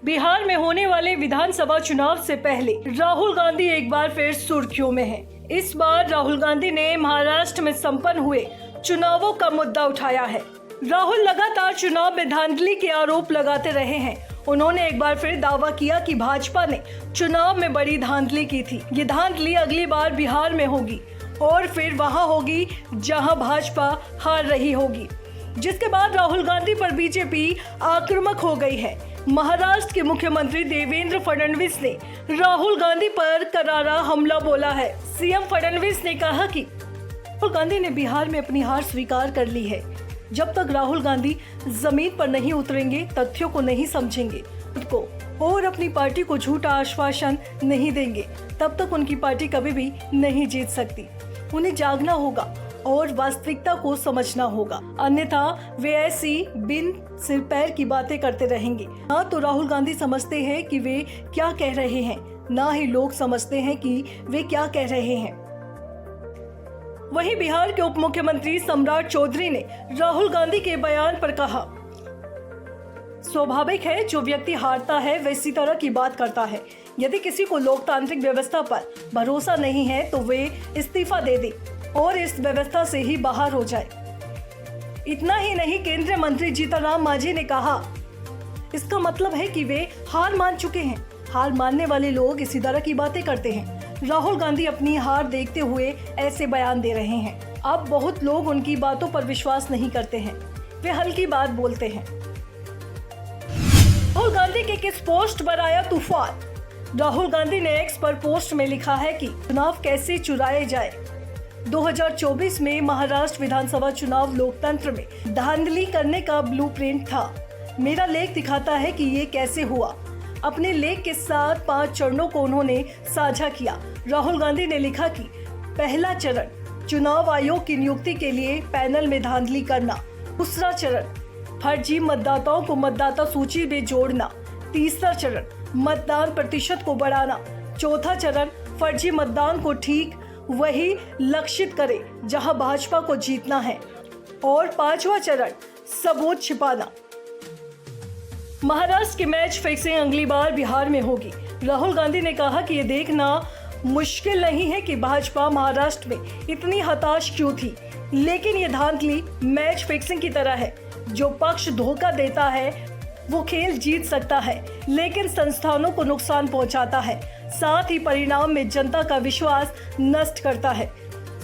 बिहार में होने वाले विधानसभा चुनाव से पहले राहुल गांधी एक बार फिर सुर्खियों में हैं। इस बार राहुल गांधी ने महाराष्ट्र में संपन्न हुए चुनावों का मुद्दा उठाया है। राहुल लगातार चुनाव में धांधली के आरोप लगाते रहे हैं। उन्होंने एक बार फिर दावा किया कि भाजपा ने चुनाव में बड़ी धांधली की थी। ये धांधली अगली बार बिहार में होगी और फिर वहां होगी जहां भाजपा हार रही होगी, जिसके बाद राहुल गांधी पर बीजेपी आक्रामक हो गई है। महाराष्ट्र के मुख्यमंत्री देवेंद्र फडणवीस ने राहुल गांधी पर करारा हमला बोला है। सीएम फडणवीस ने कहा कि राहुल गांधी ने बिहार में अपनी हार स्वीकार कर ली है। जब तक राहुल गांधी जमीन पर नहीं उतरेंगे, तथ्यों को नहीं समझेंगे, खुद को और अपनी पार्टी को झूठा आश्वासन नहीं देंगे, तब तक उनकी पार्टी कभी भी नहीं जीत सकती। उन्हें जागना होगा और वास्तविकता को समझना होगा, अन्यथा वे ऐसी बिन सिर पैर की बातें करते रहेंगे। ना तो राहुल गांधी समझते हैं कि वे क्या कह रहे हैं, ना ही लोग समझते हैं कि वे क्या कह रहे हैं। वहीं बिहार के उप मुख्यमंत्री सम्राट चौधरी ने राहुल गांधी के बयान पर कहा, स्वाभाविक है, जो व्यक्ति हारता है वह इसी तरह की बात करता है। यदि किसी को लोकतांत्रिक व्यवस्था पर भरोसा नहीं है तो वे इस्तीफा दे दे और इस व्यवस्था से ही बाहर हो जाए। इतना ही नहीं, केंद्रीय मंत्री जीतनराम मांझी ने कहा, इसका मतलब है कि वे हार मान चुके हैं। हार मानने वाले लोग इसी तरह की बातें करते हैं। राहुल गांधी अपनी हार देखते हुए ऐसे बयान दे रहे हैं। अब बहुत लोग उनकी बातों पर विश्वास नहीं करते हैं, वे हल्की बात बोलते हैं। राहुल गांधी के किस पोस्ट पर आया तूफान? राहुल गांधी ने एक्स पर पोस्ट में लिखा है कि चुनाव कैसे चुराए जाए। 2024 में महाराष्ट्र विधानसभा चुनाव लोकतंत्र में धांधली करने का ब्लूप्रिंट था। मेरा लेख दिखाता है कि ये कैसे हुआ। अपने लेख के साथ 5 चरणों को उन्होंने साझा किया। राहुल गांधी ने लिखा कि पहला चरण, चुनाव आयोग की नियुक्ति के लिए पैनल में धांधली करना। दूसरा चरण, फर्जी मतदाताओं को मतदाता सूची में जोड़ना। तीसरा चरण, मतदान प्रतिशत को बढ़ाना। चौथा चरण, फर्जी मतदान को ठीक वही लक्षित करे जहां भाजपा को जीतना है। और 5वां चरण, सबूत छिपाना। महाराष्ट्र की मैच फिक्सिंग अगली बार बिहार में होगी। राहुल गांधी ने कहा कि ये देखना मुश्किल नहीं है कि भाजपा महाराष्ट्र में इतनी हताश क्यों थी, लेकिन ये धांधली मैच फिक्सिंग की तरह है। जो पक्ष धोखा देता है वो खेल जीत सकता है, लेकिन संस्थानों को नुकसान पहुंचाता है, साथ ही परिणाम में जनता का विश्वास नष्ट करता है।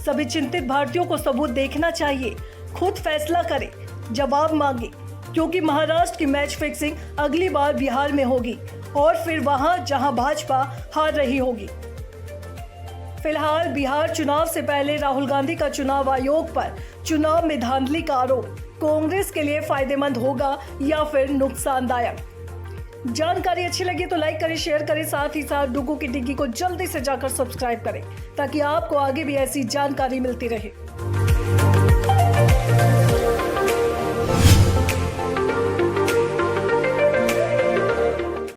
सभी चिंतित भारतीयों को सबूत देखना चाहिए, खुद फैसला करें, जवाब मांगे, क्योंकि महाराष्ट्र की मैच फिक्सिंग अगली बार बिहार में होगी और फिर वहां जहां भाजपा हार रही होगी। फिलहाल बिहार चुनाव से पहले राहुल गांधी का चुनाव आयोग पर चुनाव में धांधली का आरोप कांग्रेस के लिए फायदेमंद होगा या फिर नुकसानदायक। जानकारी अच्छी लगी तो लाइक करें, शेयर करें, साथ ही साथ डुगू की डिग्गी को जल्दी से जाकर सब्सक्राइब करें ताकि आपको आगे भी ऐसी जानकारी मिलती रहे।